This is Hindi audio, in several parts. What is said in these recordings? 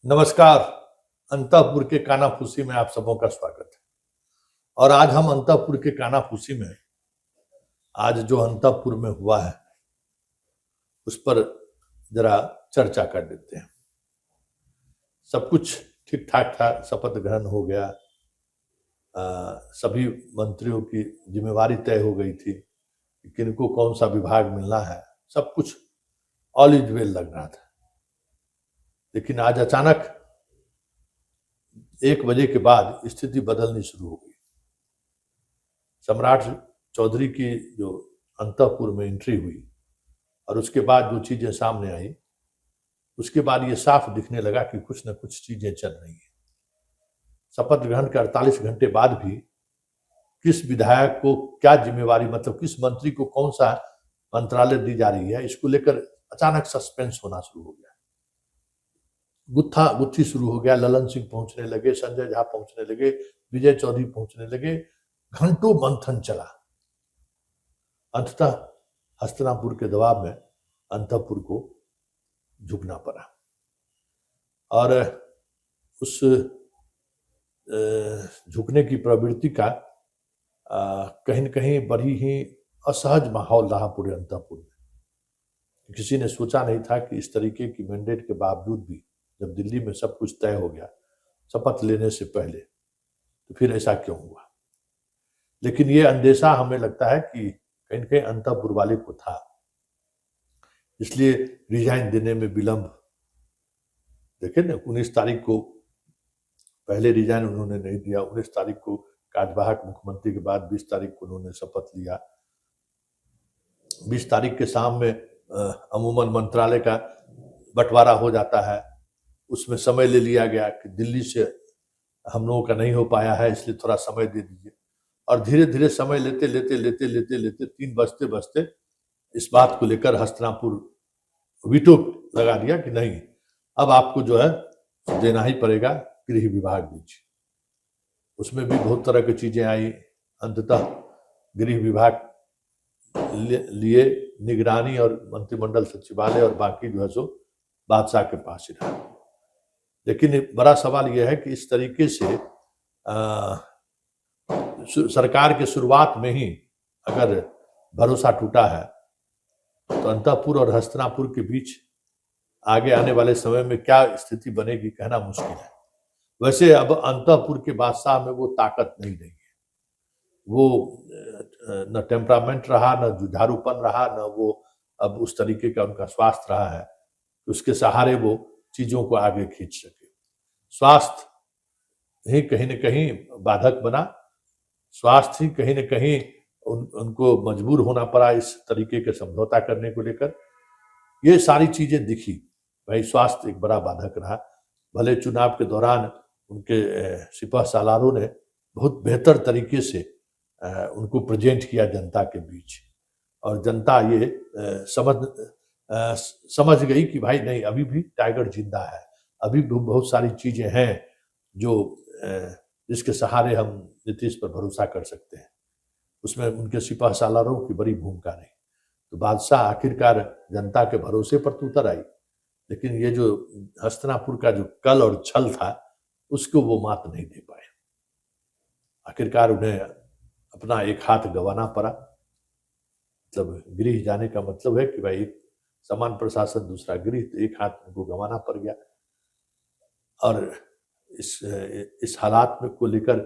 नमस्कार। अंतःपुर के कानाफूसी में आप सबों का स्वागत है। और आज हम अंतःपुर के कानाफूसी में आज जो अंतःपुर में हुआ है उस पर जरा चर्चा कर लेते हैं। सब कुछ ठीक ठाक था, शपथ ग्रहण हो गया, सभी मंत्रियों की जिम्मेवारी तय हो गई थी कि किनको कौन सा विभाग मिलना है, सब कुछ ऑल इज वेल लग रहा था। लेकिन आज अचानक 1 बजे के बाद स्थिति बदलनी शुरू हो गई। सम्राट चौधरी की जो अंतःपुर में एंट्री हुई और उसके बाद जो चीजें सामने आई, उसके बाद ये साफ दिखने लगा कि कुछ न कुछ चीजें चल रही हैं। शपथ ग्रहण के 48 घंटे बाद भी किस विधायक को क्या जिम्मेवारी, मतलब किस मंत्री को कौन सा मंत्रालय दी जा रही है, इसको लेकर अचानक सस्पेंस होना शुरू हो गया। गुत्था गुत्थी शुरू हो गया। ललन सिंह पहुंचने लगे, संजय झा पहुंचने लगे, विजय चौधरी पहुंचने लगे, घंटों मंथन चला। अंततः हस्तिनापुर के दबाव में अंतःपुर को झुकना पड़ा और उस झुकने की प्रवृत्ति का कहीं न कहीं बड़ी ही असहज माहौल रहा पूरे अंतःपुर में। किसी ने सोचा नहीं था कि इस तरीके की मैंडेट के बावजूद भी जब दिल्ली में सब कुछ तय हो गया शपथ लेने से पहले, तो फिर ऐसा क्यों हुआ। लेकिन ये अंदेशा हमें लगता है कि कहीं न कहीं अंतःपुर वाले को था, इसलिए रिजाइन देने में विलंब। देखे ना, 19 तारीख को पहले रिजाइन उन्होंने नहीं दिया, 19 तारीख को कार्यवाहक मुख्यमंत्री के बाद 20 तारीख को उन्होंने शपथ लिया। 20 तारीख के शाम में अमूमन मंत्रालय का बंटवारा हो जाता है, उसमें समय ले लिया गया कि दिल्ली से हम लोगों का नहीं हो पाया है, इसलिए थोड़ा समय दे दीजिए। और धीरे धीरे समय लेते लेते लेते लेते लेते 3 बजते बजते इस बात को लेकर हस्तिनापुर वीटो लगा दिया कि नहीं, अब आपको जो है देना ही पड़ेगा, गृह विभाग दीजिए। उसमें भी बहुत तरह की चीजें आई। अंततः गृह विभाग लिए निगरानी और मंत्रिमंडल सचिवालय और बाकी जो है सो बादशाह के पास ही रहा। लेकिन बड़ा सवाल यह है कि इस तरीके से सरकार के शुरुआत में ही अगर भरोसा टूटा है तो अंतःपुर और हस्तिनापुर के बीच आगे आने वाले समय में क्या स्थिति बनेगी कहना मुश्किल है। वैसे अब अंतःपुर के बादशाह में वो ताकत नहीं रही है, वो न टेम्परामेंट रहा, न जुझारूपन रहा, न वो अब उस तरीके का उनका स्वास्थ्य रहा है उसके सहारे वो चीजों को आगे खींच सके। स्वास्थ्य ही कहीं न कहीं बाधक बना, स्वास्थ्य ही कहीं न कहीं उनको मजबूर होना पड़ा इस तरीके के समझौता करने को लेकर। ये सारी चीजें दिखी, भाई स्वास्थ्य एक बड़ा बाधक रहा। भले चुनाव के दौरान उनके सिपह सालारों ने बहुत बेहतर तरीके से उनको प्रेजेंट किया जनता के बीच, और जनता ये समझ गई कि भाई नहीं, अभी भी टाइगर जिंदा है, अभी भी बहुत सारी चीजें हैं जो जिसके सहारे हम नीतीश पर भरोसा कर सकते हैं। उसमें उनके सिपह सालारों की बड़ी भूमिका रही। तो बादशाह आखिरकार जनता के भरोसे पर तो उतर आई, लेकिन ये जो हस्तिनापुर का जो कल और छल था उसको वो मात नहीं दे पाए। आखिरकार उन्हें अपना एक हाथ गंवाना पड़ा। मतलब गृह जाने का मतलब है कि भाई एक समान प्रशासन दूसरा गृह, तो एक हाथ उनको गंवाना पड़ गया। और इस हालात में को लेकर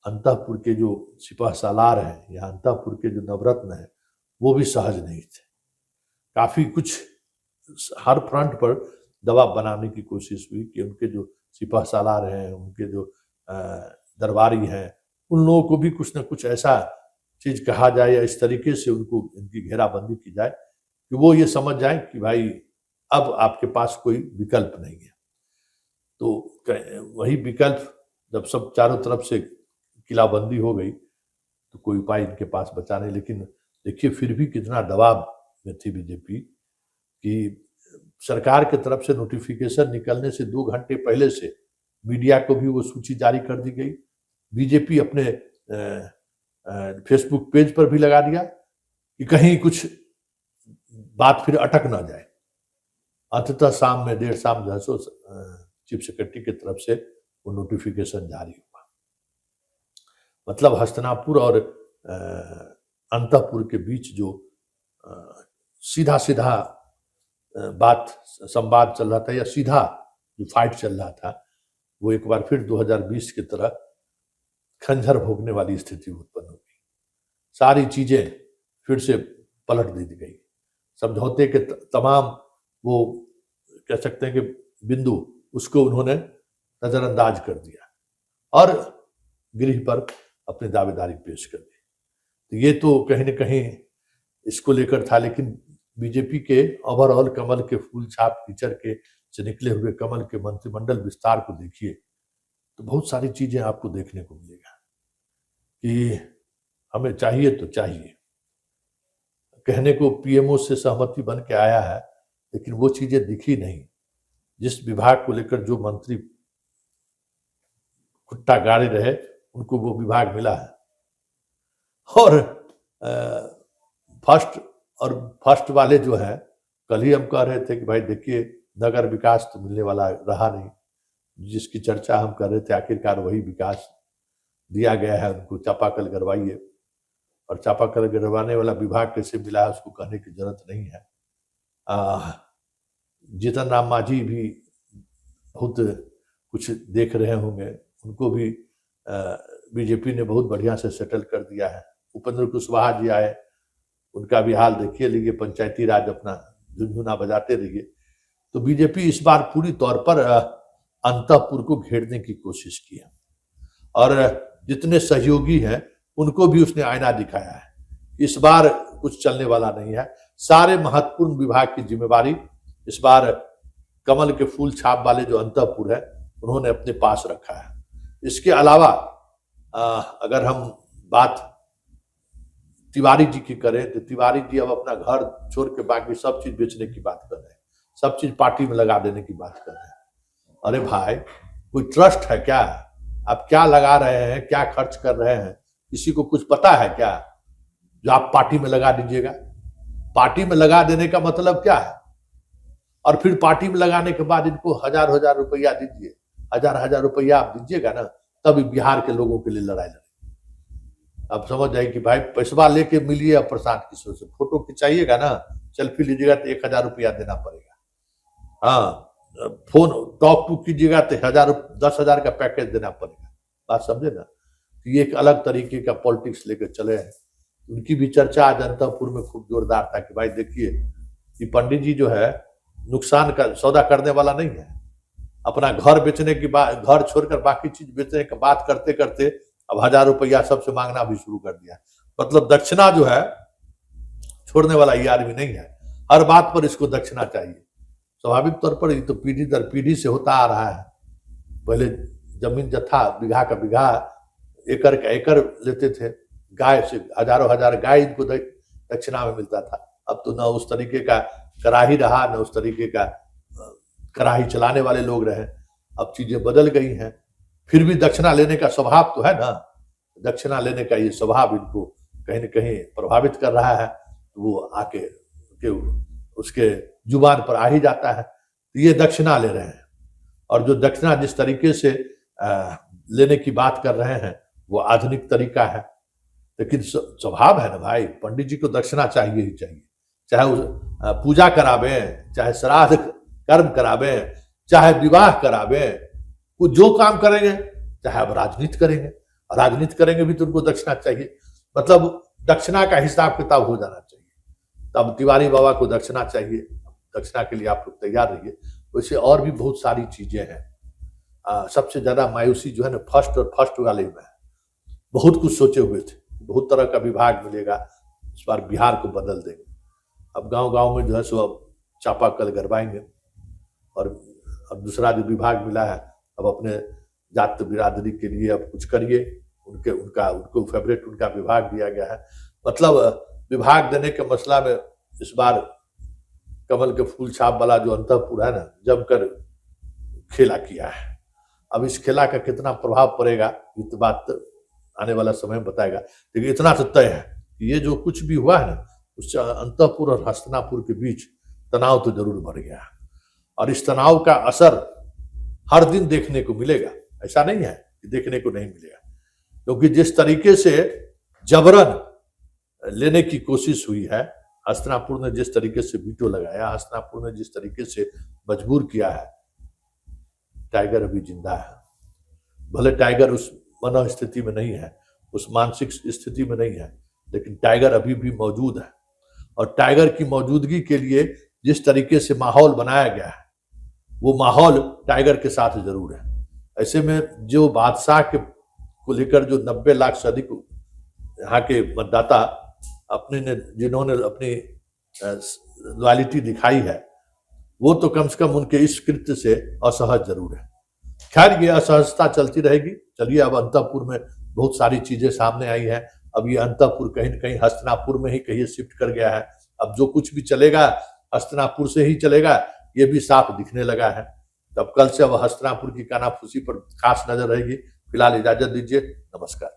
अंतःपुर के जो सिपह सालार हैं या अंतःपुर के जो नवरत्न हैं वो भी सहज नहीं थे। काफी कुछ हर फ्रंट पर दबाव बनाने की कोशिश हुई कि उनके जो सिपह सालार हैं, उनके जो दरबारी हैं, उन लोगों को भी कुछ न कुछ ऐसा चीज कहा जाए या इस तरीके से उनको इनकी घेराबंदी की जाए कि वो ये समझ जाए कि भाई अब आपके पास कोई विकल्प नहीं है। तो वही विकल्प जब सब चारों तरफ से किलाबंदी हो गई तो कोई उपाय इनके पास बचा नहीं। लेकिन देखिए फिर भी कितना दबाव में थी बीजेपी कि सरकार की तरफ से नोटिफिकेशन निकलने से 2 घंटे पहले से मीडिया को भी वो सूची जारी कर दी गई। बीजेपी अपने फेसबुक पेज पर भी लगा दिया कि कहीं कुछ बात फिर अटक ना जाए। अंततः शाम में 1:30 जो है सो चीफ सेक्रेटरी की तरफ से वो नोटिफिकेशन जारी हुआ। मतलब हस्तिनापुर और अंतःपुर के बीच जो सीधा सीधा बात संवाद चल रहा था या सीधा जो फाइट चल रहा था, वो एक बार फिर 2020 की तरह खंजर भोगने वाली स्थिति उत्पन्न हो गई। सारी चीजें फिर से पलट दी गई। समझौते के तमाम वो कह सकते हैं कि बिंदु, उसको उन्होंने नजरअंदाज कर दिया और गृह पर अपनी दावेदारी पेश कर दी। तो ये तो कहीं न कहीं इसको लेकर था, लेकिन बीजेपी के ओवरऑल कमल के फूल छाप कीचड़ के से निकले हुए कमल के मंत्रिमंडल विस्तार को देखिए तो बहुत सारी चीजें आपको देखने को मिलेगा कि हमें चाहिए तो चाहिए। कहने को पीएमओ से सहमति बन के आया है, लेकिन वो चीजें दिखी नहीं। जिस विभाग को लेकर जो मंत्री खुट्टा गाड़े रहे, उनको वो विभाग मिला है। और फर्स्ट वाले जो है, कल ही हम कह रहे थे कि भाई देखिए नगर विकास तो मिलने वाला रहा नहीं, जिसकी चर्चा हम कर रहे थे आखिरकार वही विकास दिया गया है उनको, चापाकल गड़वाइए। और चापाकल गड़वाने वाला विभाग कैसे मिला है उसको कहने की जरूरत नहीं है। जीतन राम मांझी भी बहुत कुछ देख रहे होंगे, उनको भी बीजेपी ने बहुत बढ़िया से सेटल कर दिया है। उपेंद्र कुशवाहा जी आए, उनका भी हाल देखिए लीजिए, पंचायती राज अपना झुनझुना बजाते रहिए। तो बीजेपी इस बार पूरी तौर पर अंतःपुर को घेरने की कोशिश की है और जितने सहयोगी हैं उनको भी उसने आईना दिखाया है। इस बार कुछ चलने वाला नहीं है। सारे महत्वपूर्ण विभाग की जिम्मेवारी इस बार कमल के फूल छाप वाले जो अंतःपुर है उन्होंने अपने पास रखा है। इसके अलावा अगर हम बात तिवारी जी की करें तो तिवारी जी अब अपना घर छोड़ के बाकी सब चीज बेचने की बात कर रहे हैं, सब चीज पार्टी में लगा देने की बात कर रहे हैं। अरे भाई, कोई ट्रस्ट है क्या? आप क्या लगा रहे हैं, क्या खर्च कर रहे हैं, किसी को कुछ पता है क्या जो आप पार्टी में लगा दीजिएगा? पार्टी में लगा देने का मतलब क्या है? और फिर पार्टी में लगाने के बाद इनको हजार हजार रुपया दीजिए, हजार हजार रुपया आप दीजिएगा ना, तब बिहार के लोगों के लिए लड़ाई लड़ेगी। अब समझ जाए कि भाई पैसा लेके मिलिए अब प्रशांत किशोर से, फोटो खिंचाइएगा ना, सेल्फी लीजिएगा तो 1000 रुपया देना पड़ेगा। हाँ, फोन टॉक टू कीजिएगा तो 10,000 का पैकेज देना पड़ेगा। बात समझे ना? ये एक अलग तरीके का पॉलिटिक्स लेकर चले हैं। उनकी भी चर्चा आज अंतःपुर में खूब जोरदार था कि भाई देखिए कि पंडित जी जो है नुकसान का सौदा करने वाला नहीं है। अपना घर बेचने की बात, घर छोड़कर बाकी चीज बेचने की बात करते करते अब 1000 रुपया सबसे मांगना भी शुरू कर दिया। मतलब दक्षिणा जो है छोड़ने वाला ये आदमी नहीं है, हर बात पर इसको दक्षिणा चाहिए। स्वाभाविक तौर पर ये तो पीढ़ी दर पीढ़ी से होता आ रहा है। पहले जमीन जत्था, बीघा का बीघा, एकड़ का एकड़ लेते थे, गाय से हजारों हजार गाय इनको दक्षिणा में मिलता था। अब तो न उस तरीके का कराही रहा, न उस तरीके का कराही चलाने वाले लोग रहे। अब चीजें बदल गई हैं। फिर भी दक्षिणा लेने का स्वभाव तो है ना, दक्षिणा लेने का ये स्वभाव इनको कहीं न कहीं प्रभावित कर रहा है। वो आके के उसके जुबान पर आ ही जाता है। तो ये दक्षिणा ले रहे हैं, और जो दक्षिणा जिस तरीके से लेने की बात कर रहे हैं वो आधुनिक तरीका है। लेकिन स्वभाव है ना भाई, पंडित जी को दक्षिणा चाहिए ही चाहिए, चाहे पूजा करावे, चाहे श्राद्ध कर्म करावे, चाहे विवाह करावे, वो जो काम करेंगे, चाहे अब राजनीति करेंगे, राजनीति करेंगे भी तो उनको दक्षिणा चाहिए। मतलब दक्षिणा का हिसाब किताब हो जाना चाहिए। तब तिवारी बाबा को दक्षिणा चाहिए, दक्षिणा के लिए आप लोग तैयार रहिए। वैसे और भी बहुत सारी चीजें हैं। सबसे ज्यादा मायूसी जो है ना फर्स्ट वाले में है। बहुत कुछ सोचे हुए थे, बहुत तरह का विभाग मिलेगा, इस बार बिहार को बदल देंगे। अब गांव गांव में जो है सो अब चापाकल गड़वाएंगे, और अब दूसरा जो विभाग मिला है अब अपने जात बिरादरी के लिए अब कुछ करिए। उनको फेवरेट उनका विभाग दिया गया है। मतलब विभाग देने के मसला में इस बार कमल के फूल छाप वाला जो अंतःपुर है ना, जमकर खेला किया है। अब इस खेला का कितना प्रभाव पड़ेगा ये तो बात आने वाला समय बताएगा। लेकिन इतना तो तय है कि ये जो कुछ भी हुआ है ना, उससे अंतःपुर और हस्तिनापुर के बीच तनाव तो जरूर बढ़ गया, और इस तनाव का असर हर दिन देखने को मिलेगा। ऐसा नहीं है कि देखने को नहीं मिलेगा, क्योंकि जिस तरीके से जबरन लेने की कोशिश हुई है, हस्तिनापुर ने जिस तरीके से वीटो लगाया, हस्तिनापुर ने जिस तरीके से मजबूर किया है, टाइगर अभी जिंदा है। भले टाइगर उस मनोस्थिति में नहीं है, उस मानसिक स्थिति में नहीं है, लेकिन टाइगर अभी भी मौजूद है। और टाइगर की मौजूदगी के लिए जिस तरीके से माहौल बनाया गया है, वो माहौल टाइगर के साथ जरूर है। ऐसे में जो बादशाह के को लेकर जो 90 लाख से अधिक यहाँ के मतदाता अपने ने जिन्होंने अपनी लॉयल्टी दिखाई है, वो तो कम से कम उनके इस कृत्य से असहज जरूर है। खैर, ये असहजता चलती रहेगी। चलिए, अब अंतःपुर में बहुत सारी चीजें सामने आई हैं। अब ये अंतःपुर कहीं न कहीं हस्तिनापुर में ही कहीं शिफ्ट कर गया है। अब जो कुछ भी चलेगा हस्तिनापुर से ही चलेगा, ये भी साफ दिखने लगा है। तब कल से अब हस्तिनापुर की कानाफूसी पर खास नजर रहेगी। फिलहाल इजाजत दीजिए, नमस्कार।